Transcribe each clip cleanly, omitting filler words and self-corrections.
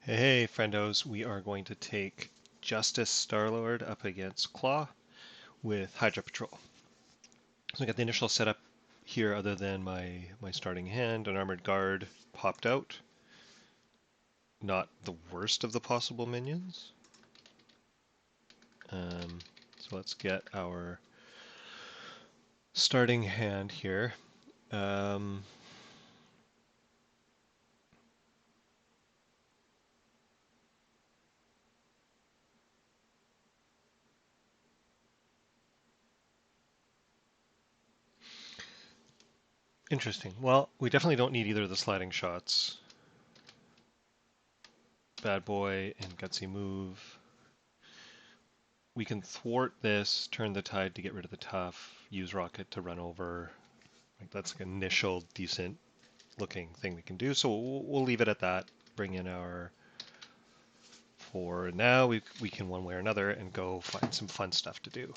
Hey, friendos, we are going to take Justice Star-Lord up against Klaw with Hydra Patrol. So I got the initial setup here other than my starting hand. An Armored Guard popped out. Not the worst of the possible minions. So let's get our starting hand here. Interesting. Well, we definitely don't need either of the sliding shots. Bad Boy and Gutsy Move. We can thwart this, turn the tide to get rid of the tough, use Rocket to run over. Like that's an initial decent looking thing we can do. So we'll leave it at that. Bring in our 4. Now we can one way or another and go find some fun stuff to do.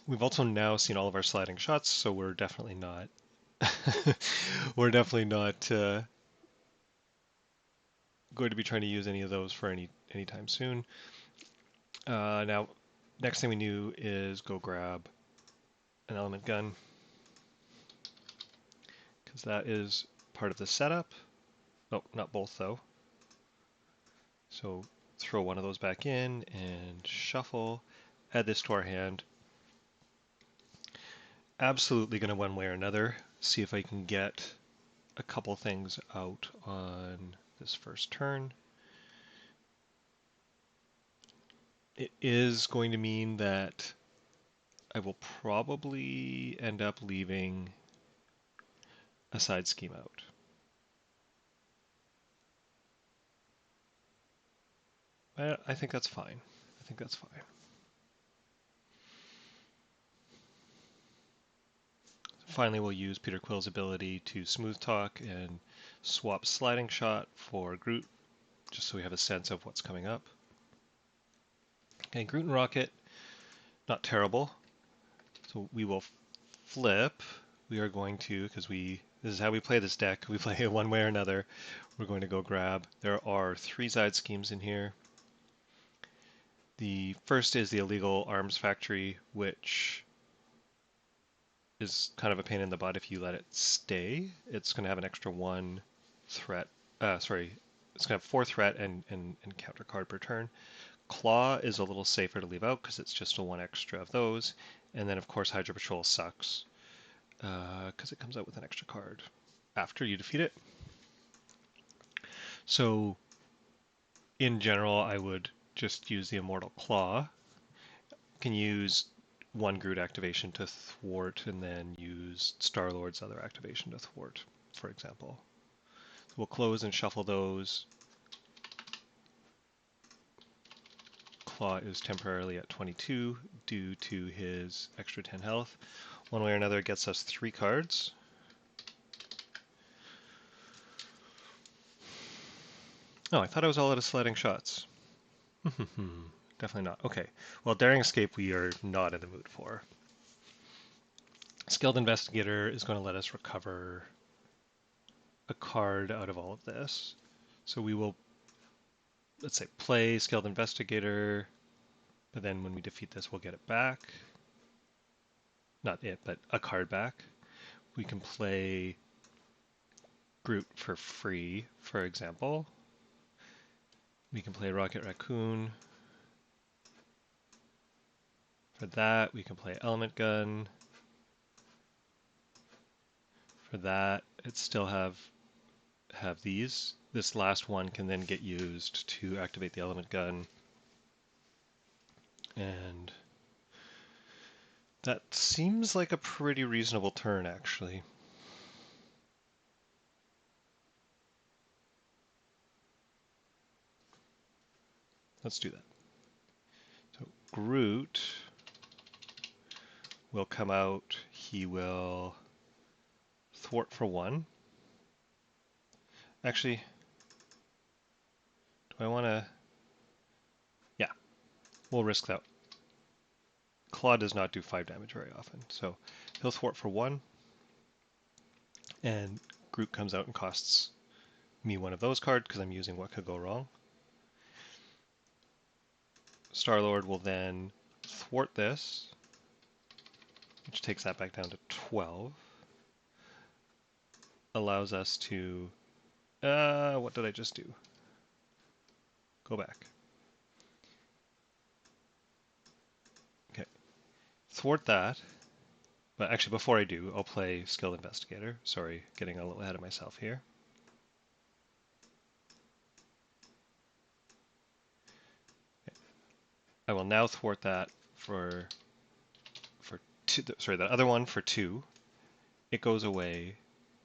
We've also now seen all of our sliding shots, so we're definitely not going to be trying to use any of those for anytime soon. Now, next thing we do is go grab an element gun, because that is part of the setup. Oh, not both though. So throw one of those back in and shuffle, add this to our hand. Absolutely going to one way or another see if I can get a couple things out on this first turn. It is going to mean that I will probably end up leaving a side scheme out. I think that's fine. I think that's fine. Finally, we'll use Peter Quill's ability to smooth talk and swap sliding shot for Groot, just so we have a sense of what's coming up. Okay, Groot and Rocket, not terrible. So we will flip. We are going to, because this is how we play this deck. We play it one way or another. We're going to go grab. There are 3 side schemes in here. The first is the illegal arms factory, which is kind of a pain in the butt if you let it stay. It's going to have an extra 1 threat. It's going to have 4 threat and counter card per turn. Claw is a little safer to leave out because it's just a 1 extra of those. And then, of course, Hydra Patrol sucks because it comes out with an extra card after you defeat it. So, in general, I would just use the Immortal Claw. Can use 1 Groot activation to thwart and then use Star-Lord's other activation to thwart, for example. We'll close and shuffle those. Claw is temporarily at 22 due to his extra 10 health. One way or another, it gets us 3 cards. Oh, I thought I was all out of sliding shots. Definitely not. Okay. Well, Daring Escape we are not in the mood for. Skilled Investigator is going to let us recover a card out of all of this. So we will, let's say, play Skilled Investigator, but then when we defeat this, we'll get it back. Not it, but a card back. We can play Groot for free, for example. We can play Rocket Raccoon. For that, we can play Element Gun. For that, it still have these. This last one can then get used to activate the Element Gun. And that seems like a pretty reasonable turn, actually. Let's do that. So Groot will come out. He will thwart for 1. Actually, do I want to? Yeah, we'll risk that. Claw does not do 5 damage very often, so he'll thwart for 1. And Groot comes out and costs me one of those cards because I'm using what could go wrong. Star-Lord will then thwart this, which takes that back down to 12. Allows us to... what did I just do? Go back. Okay. Thwart that. But actually, before I do, I'll play Skilled Investigator. Sorry, getting a little ahead of myself here. Okay. I will now thwart that for two, sorry, that other one for 2. It goes away.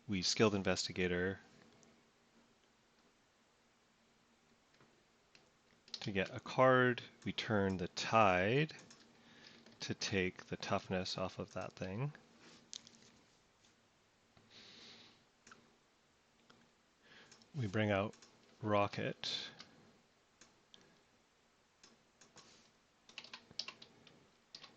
We Skilled Investigator to get a card. We turn the Tide to take the toughness off of that thing. We bring out Rocket.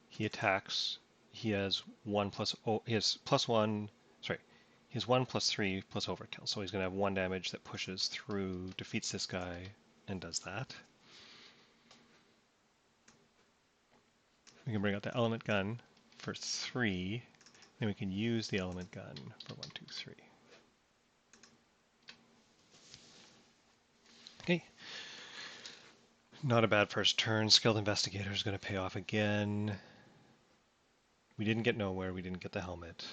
He attacks. He has 1 plus, he has +1, sorry, he has 1 plus 3 plus overkill. So he's going to have 1 damage that pushes through, defeats this guy, and does that. We can bring out the element gun for 3, and we can use the element gun for 1, 2, 3. Okay. Not a bad first turn. Skilled Investigator is going to pay off again. We didn't get nowhere. We didn't get the helmet.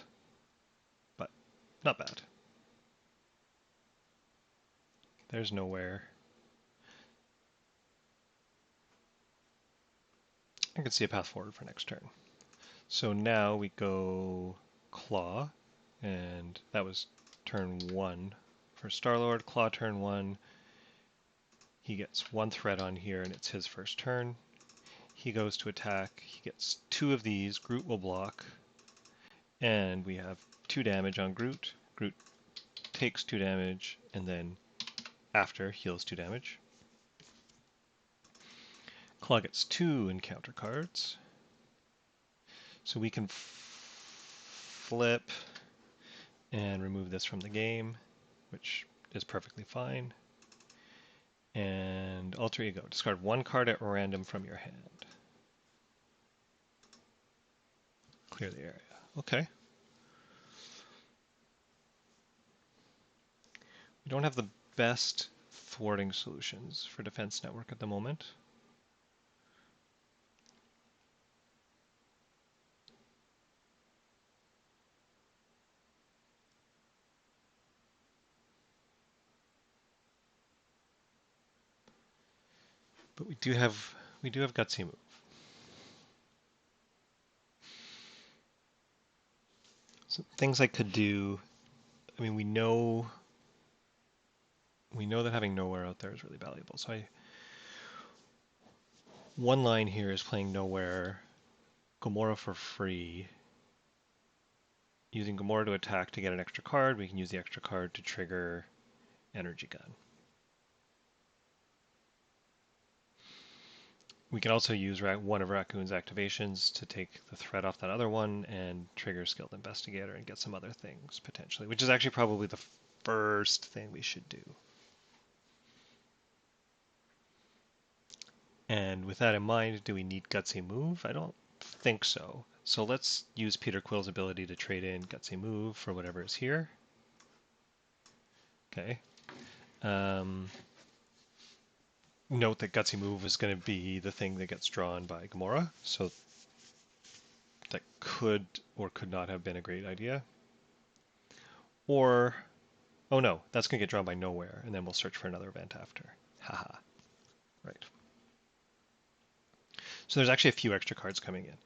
But not bad. There's nowhere. I can see a path forward for next turn. So now we go Claw, and that was turn 1 for Star-Lord. Claw turn 1. He gets 1 threat on here, and it's his first turn. He goes to attack. He gets 2 of these. Groot will block. And we have 2 damage on Groot. Groot takes 2 damage, and then after heals 2 damage. Claw gets 2 encounter cards. So we can flip and remove this from the game, which is perfectly fine. And alter ego. Discard 1 card at random from your hand. Clear the area. Okay. We don't have the best thwarting solutions for Defense Network at the moment. But we do have Gutsy Move. So things I could do, I mean, we know that having Nowhere out there is really valuable. So one line here is playing Nowhere, Gamora for free. Using Gamora to attack to get an extra card, we can use the extra card to trigger Energy Gun. We can also use one of Raccoon's activations to take the threat off that other one and trigger Skilled Investigator and get some other things potentially, which is actually probably the first thing we should do. And with that in mind, do we need Gutsy Move? I don't think so. So let's use Peter Quill's ability to trade in Gutsy Move for whatever is here. Okay. Note that Gutsy Move is going to be the thing that gets drawn by Gamora, so that could or could not have been a great idea. Or, oh no, that's going to get drawn by Nowhere, and then we'll search for another event after. Haha. Right. So there's actually a few extra cards coming in.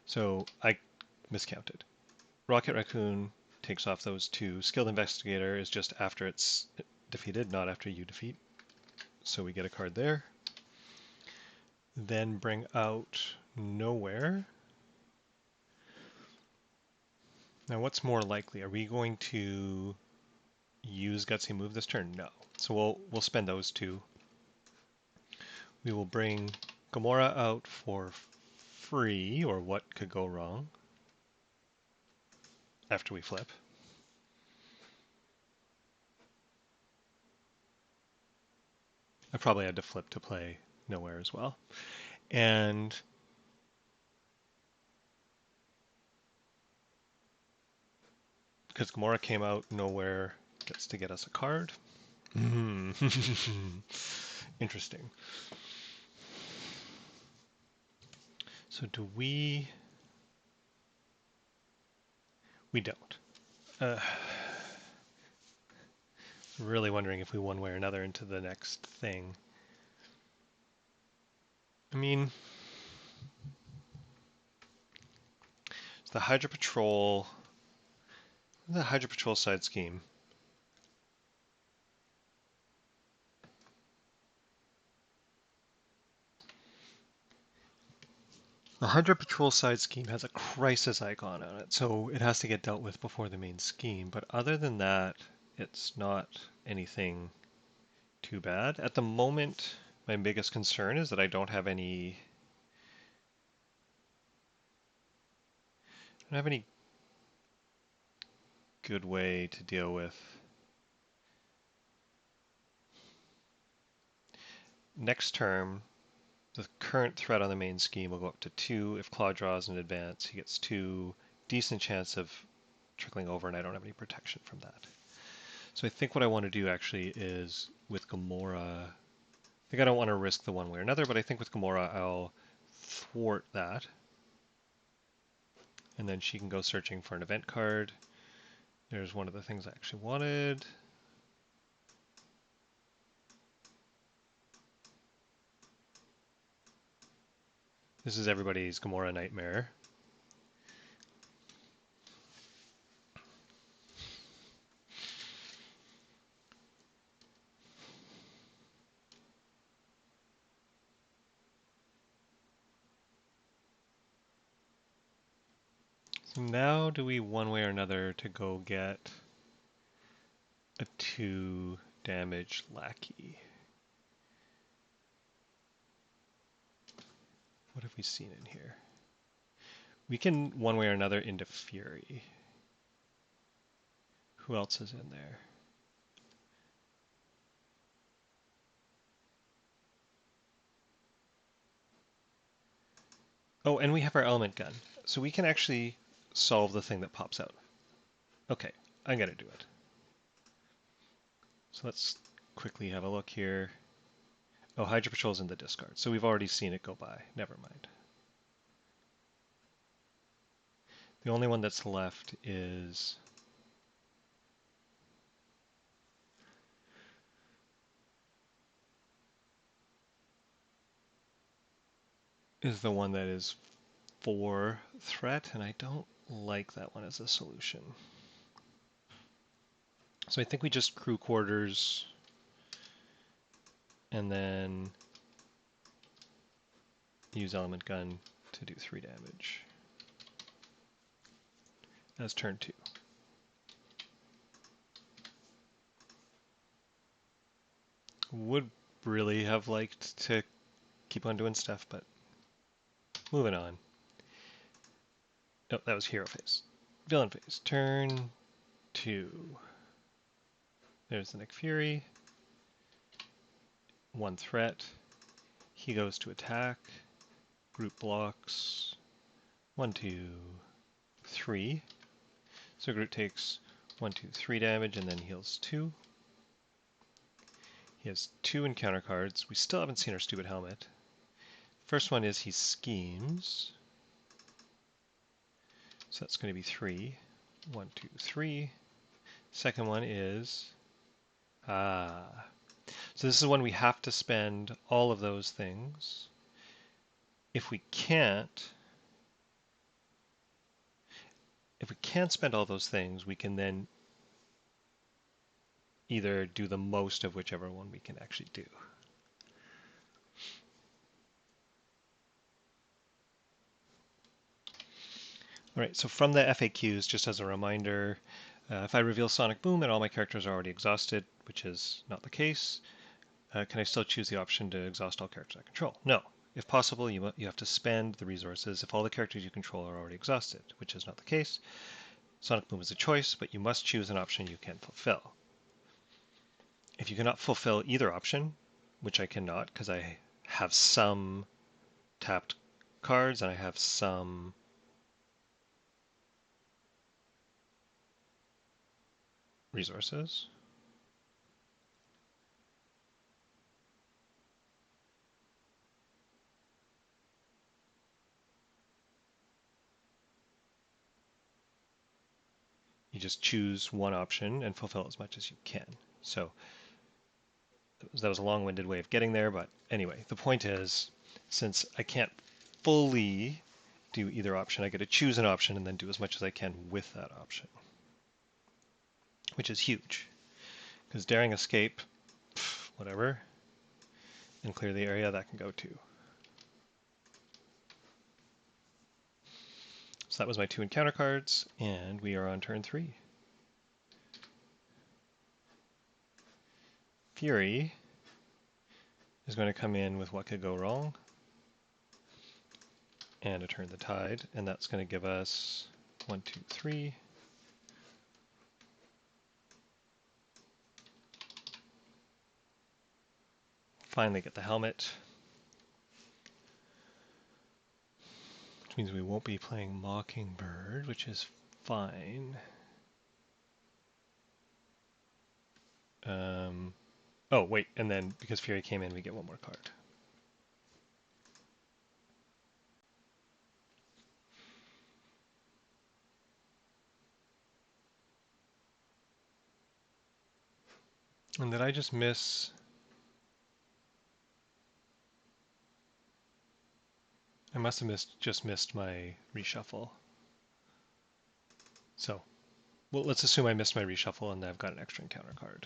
So I miscounted. Rocket Raccoon takes off those 2. Skilled Investigator is just after it's defeated, not after you defeat. So we get a card there. Then bring out Nowhere. Now what's more likely? Are we going to use Gutsy Move this turn? No. So we'll spend those 2. We will bring Gamora out for free, or what could go wrong, after we flip. I probably had to flip to play Nowhere as well. And because Gamora came out, Nowhere gets to get us a card. Interesting. So do we... We don't. Really wondering if we one way or another into the next thing. I mean, it's the Hydra Patrol side scheme. The Hydra Patrol side scheme has a crisis icon on it, so it has to get dealt with before the main scheme. But other than that, it's not anything too bad. At the moment, my biggest concern is that I don't have any good way to deal with. Next term, the current threat on the main scheme will go up to 2. If Claw draws in advance, he gets 2. Decent chance of trickling over, and I don't have any protection from that. So I think what I want to do actually is with Gamora, I think I don't want to risk the one way or another, but I think with Gamora I'll thwart that. And then she can go searching for an event card. There's one of the things I actually wanted. This is everybody's Gamora nightmare. So now do we one way or another to go get a 2 damage lackey? What have we seen in here? We can one way or another into Fury. Who else is in there? Oh, and we have our element gun. So we can actually solve the thing that pops out. Okay, I'm going to do it. So let's quickly have a look here. Oh, Hydra Patrol's in the discard, so we've already seen it go by. Never mind. The only one that's left is the one that is 4 threat, and I don't like that one as a solution. So I think we just crew quarters and then use element gun to do 3 damage as turn 2. Would really have liked to keep on doing stuff, but moving on. Oh, that was hero phase. Villain phase. Turn 2. There's the Nick Fury. 1 threat. He goes to attack. Group blocks. 1, 2, 3. So Groot takes 1, 2, 3 damage and then heals 2. He has 2 encounter cards. We still haven't seen our stupid helmet. First one is he schemes. So that's going to be 3. 1, 2, 3. Second one is... So this is when we have to spend all of those things. If we can't spend all those things, we can then either do the most of whichever one we can actually do. All right, so from the FAQs, just as a reminder, if I reveal Sonic Boom and all my characters are already exhausted, which is not the case, can I still choose the option to exhaust all characters I control? No. If possible, you have to spend the resources if all the characters you control are already exhausted, which is not the case. Sonic Boom is a choice, but you must choose an option you can fulfill. If you cannot fulfill either option, which I cannot because I have some tapped cards and I have some resources. You just choose one option and fulfill as much as you can. So that was a long-winded way of getting there, but anyway, the point is, since I can't fully do either option, I get to choose an option and then do as much as I can with that option, which is huge. Because daring escape, whatever, and clear the area, that can go too. So that was my 2 encounter cards, and we are on turn 3. Fury is going to come in with what could go wrong, and a turn the tide, and that's going to give us 1, 2, 3. Finally get the helmet, which means we won't be playing Mockingbird, which is fine. Oh, wait, and then because Fury came in, we get one more card. And did I just miss? I must have just missed my reshuffle. So, well, let's assume I missed my reshuffle and I've got an extra encounter card.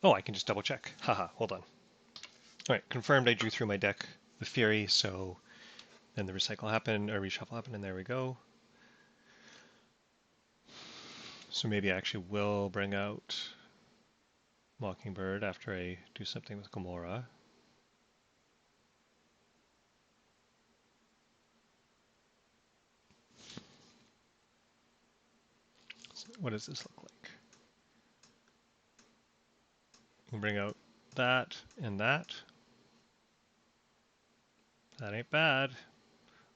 Oh, I can just double check. Haha, hold on. All right, confirmed I drew through my deck with Fury, so then the recycle happened, or reshuffle happened, and there we go. So maybe I actually will bring out Mockingbird after I do something with Gamora. So what does this look like? We'll bring out that and that. That ain't bad.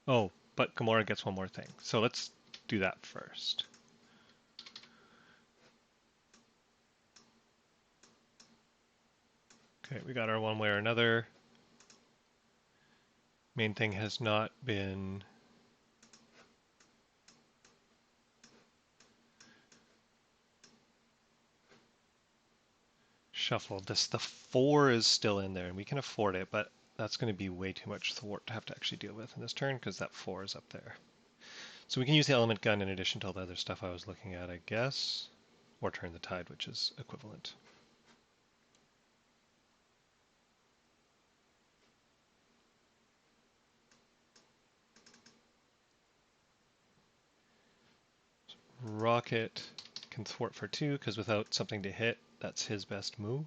Oh, but Gamora gets one more thing. So let's do that first. Okay, we got our one way or another. Main thing has not been shuffled. The 4 is still in there, and we can afford it, but that's going to be way too much thwart to have to actually deal with in this turn because that 4 is up there. So we can use the element gun in addition to all the other stuff I was looking at, I guess, or turn the tide, which is equivalent. Rocket can thwart for 2 because without something to hit, that's his best move.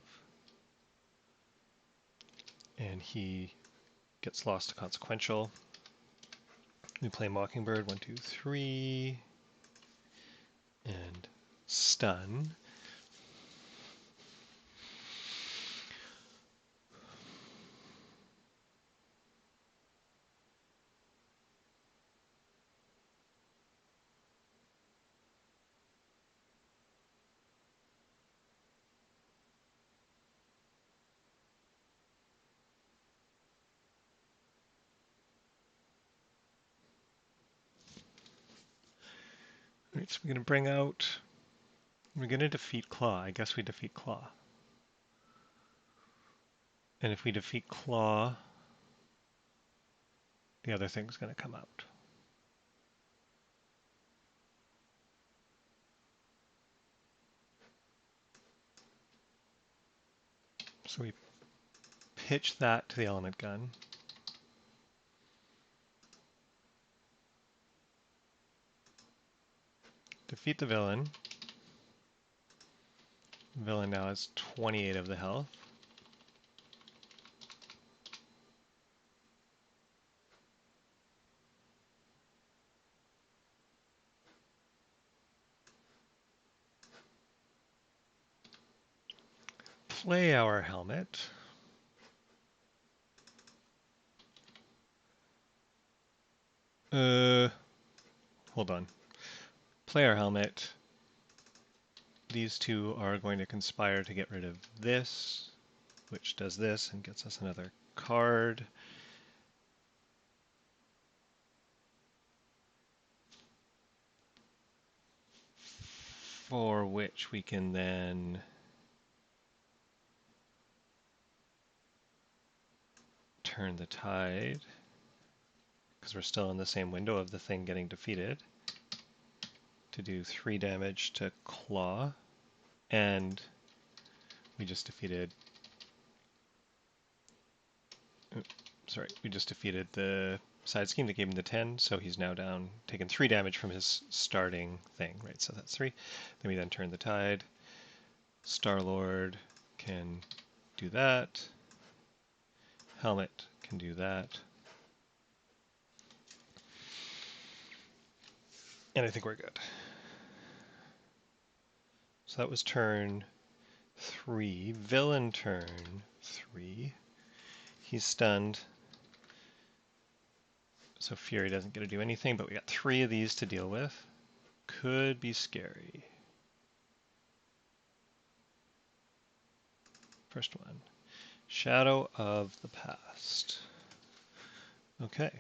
And he gets lost to consequential. We play Mockingbird, 1, 2, 3, and stun. All right, so we're going to bring out, we're going to defeat Claw. I guess we defeat Claw. And if we defeat Claw, the other thing's going to come out. So we pitch that to the element gun. Defeat the villain. The villain now has 28 of the health. Play our helmet. Hold on. Player helmet. These two are going to conspire to get rid of this, which does this and gets us another card. For which we can then turn the tide, because we're still in the same window of the thing getting defeated, to do 3 damage to Claw. And we just defeated, we just defeated the side scheme that gave him the 10, so he's now down, taken 3 damage from his starting thing, right? So that's 3. Then we then turn the tide. Star-Lord can do that. Helmet can do that. And I think we're good. So that was turn 3. Villain turn 3. He's stunned. So Fury doesn't get to do anything, but we got 3 of these to deal with. Could be scary. First one. Shadow of the Past. Okay.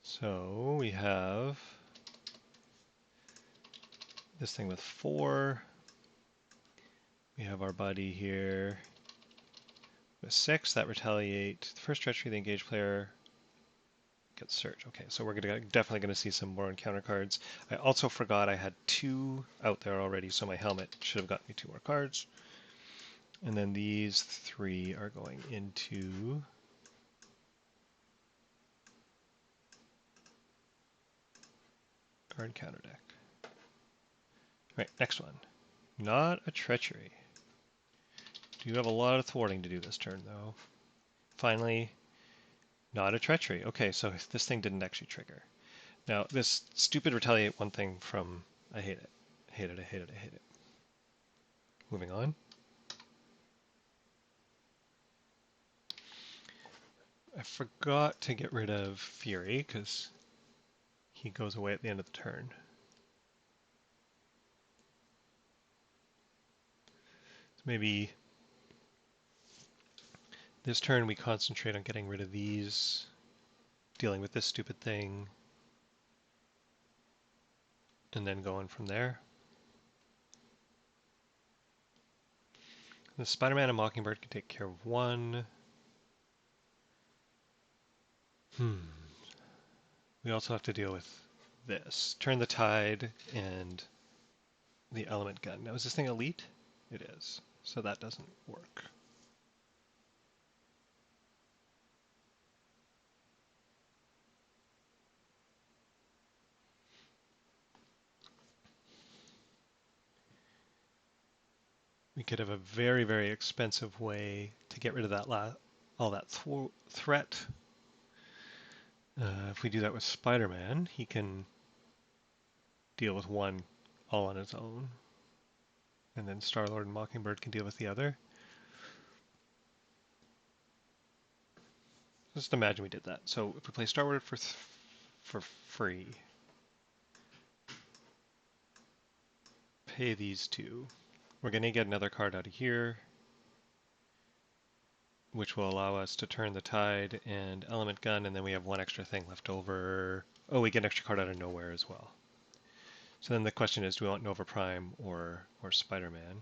So we have this thing with 4. We have our buddy here with 6. That retaliate. The first treachery, the engaged player gets Surge. Okay, so we're definitely going to see some more encounter cards. I also forgot I had 2 out there already, so my helmet should have gotten me 2 more cards. And then these 3 are going into our encounter deck. Right, next one. Not a treachery. Do have a lot of thwarting to do this turn, though. Finally, not a treachery. Okay, so this thing didn't actually trigger. Now, this stupid retaliate 1 thing from... I hate it. Hate it, I hate it, I hate it. Moving on. I forgot to get rid of Fury, because he goes away at the end of the turn. So maybe this turn we concentrate on getting rid of these, dealing with this stupid thing, and then going from there. The Spider-Man and Mockingbird can take care of 1. We also have to deal with this. Turn the Tide and the Element Gun. Now, is this thing elite? It is. So that doesn't work. We could have a very, very expensive way to get rid of that all that threat. If we do that with Spider-Man, he can deal with 1 all on his own. And then Star-Lord and Mockingbird can deal with the other. Just imagine we did that. So if we play Star-Lord for free, pay these 2. We're going to get another card out of here, which will allow us to turn the Tide and Element Gun, and then we have 1 extra thing left over. Oh, we get an extra card out of nowhere as well. So then the question is, do we want Nova Prime or Spider-Man?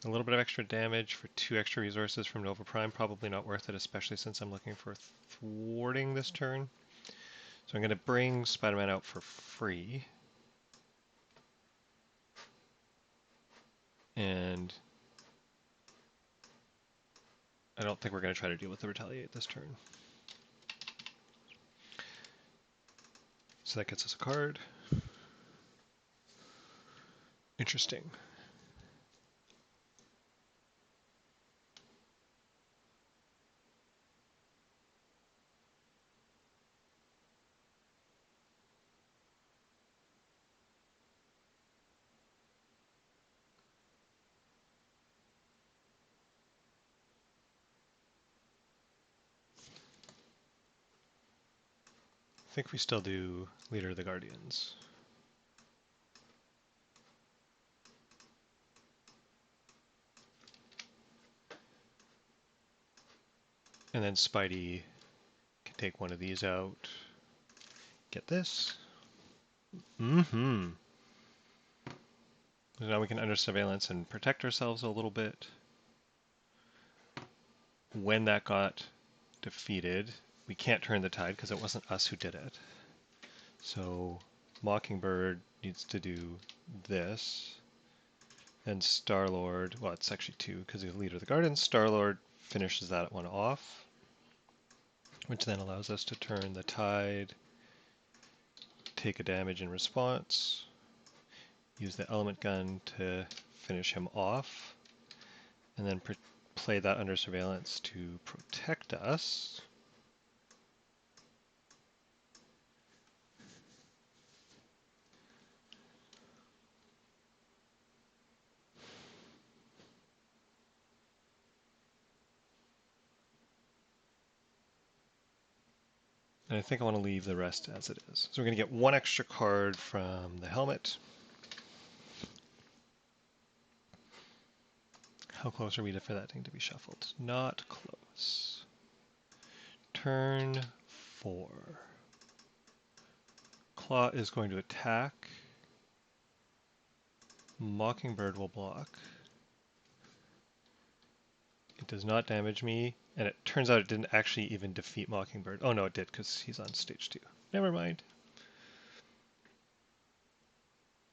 A little bit of extra damage for 2 extra resources from Nova Prime, probably not worth it, especially since I'm looking for thwarting this turn. So I'm going to bring Spider-Man out for free. And I don't think we're going to try to deal with the retaliate this turn. So that gets us a card. Interesting. think we still do Leader of the Guardians. And then Spidey can take one of these out. Get this. Mm-hmm. So now we can under surveillance and protect ourselves a little bit. When that got defeated, we can't turn the tide because it wasn't us who did it. So Mockingbird needs to do this. Then Star-Lord, well, it's actually two because he's the leader of the Guardians. Star-Lord finishes that one off, which then allows us to turn the tide, take a damage in response, use the element gun to finish him off, and then play that under surveillance to protect us. And I think I want to leave the rest as it is. So we're going to get one extra card from the helmet. How close are we for that thing to be shuffled? Not close. Turn 4. Claw is going to attack. Mockingbird will block. It does not damage me, and it turns out it didn't actually even defeat Mockingbird. Oh no, it did, because he's on stage 2. Never mind.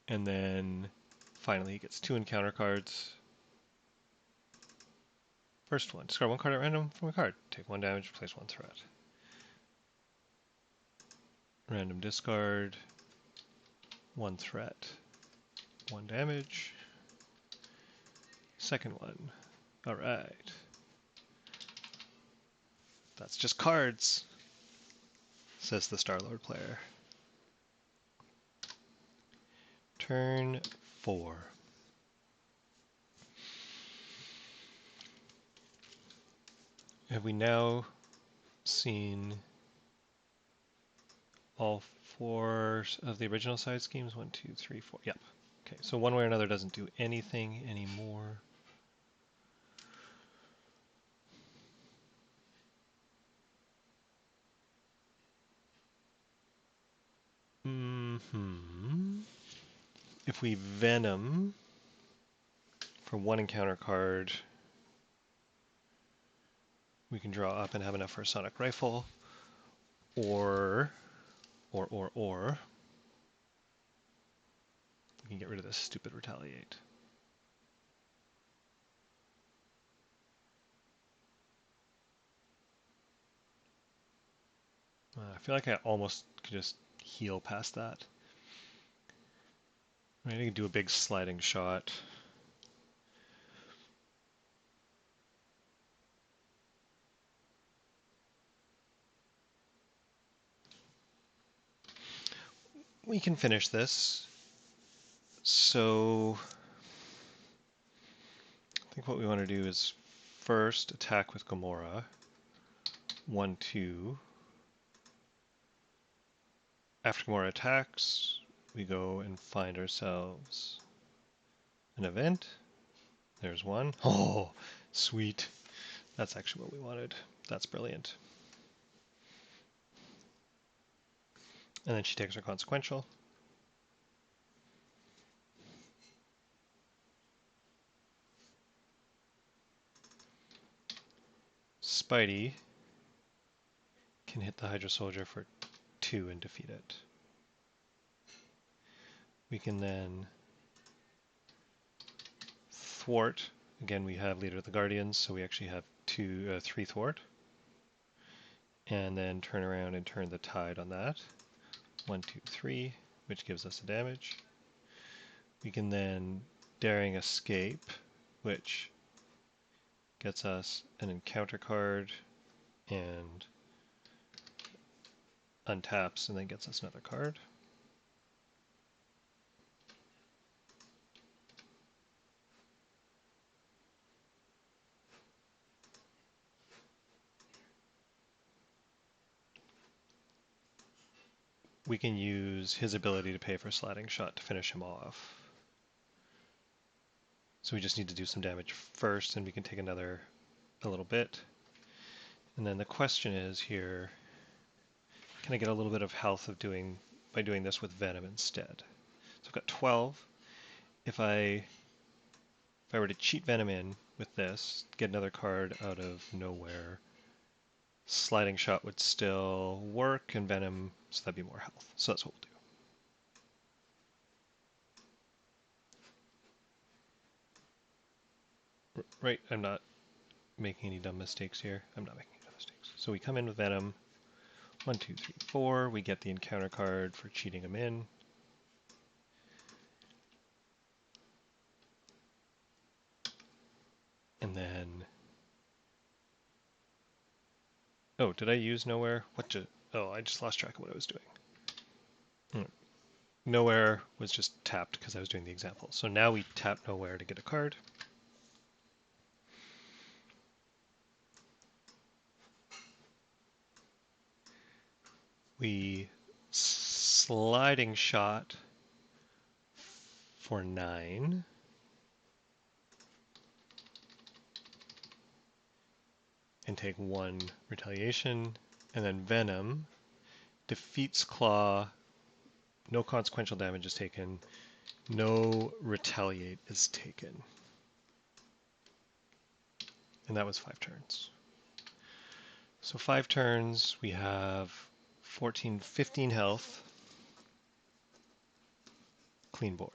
And then finally he gets 2 encounter cards. First one, discard 1 card at random from a card. Take 1 damage, place 1 threat. Random discard, 1 threat, 1 damage. Second one. Alright. That's just cards, says the Star-Lord player. Turn 4. Have we now seen all 4 of the original side schemes? 1, 2, 3, 4. Yep. Okay, so one way or another doesn't do anything anymore. If we Venom for 1 encounter card, we can draw up and have enough for a Sonic Rifle, or we can get rid of this stupid Retaliate. I feel like I almost could just heal past that. I can do a big sliding shot. We can finish this. So I think what we want to do is first attack with Gamora. 1, 2. After Gamora attacks, we go and find ourselves an event. There's one. Oh, sweet. That's actually what we wanted. That's brilliant. And then she takes her consequential. Spidey can hit the Hydra Soldier for 2 and defeat it. We can then thwart. Again, we have Leader of the Guardians, so we actually have 3 thwart. And then turn around and turn the tide on that. 1, 2, 3, which gives us a damage. We can then Daring Escape, which gets us an encounter card and untaps and then gets us another card. we can use his ability to pay for sliding shot to finish him off. So we just need to do some damage first, and we can take a little bit. And then the question is here, can I get a little bit of health by doing this with Venom instead? So I've got 12. If I were to cheat Venom in with this, get another card out of nowhere, sliding shot would still work, and Venom, so that'd be more health. So that's what we'll do. Right, I'm not making any dumb mistakes here. I'm not making any dumb mistakes. So we come in with Venom. 1, 2, 3, 4. We get the encounter card for cheating him in. And then... Oh, did I use Nowhere? Oh, I just lost track of what I was doing. Nowhere was just tapped because I was doing the example. So now we tap Nowhere to get a card. We sliding shot for 9. And take 1 retaliation. And then Venom defeats Claw. No consequential damage is taken. No retaliate is taken. And that was 5 turns. So 5 turns, we have 14, 15 health. Clean board.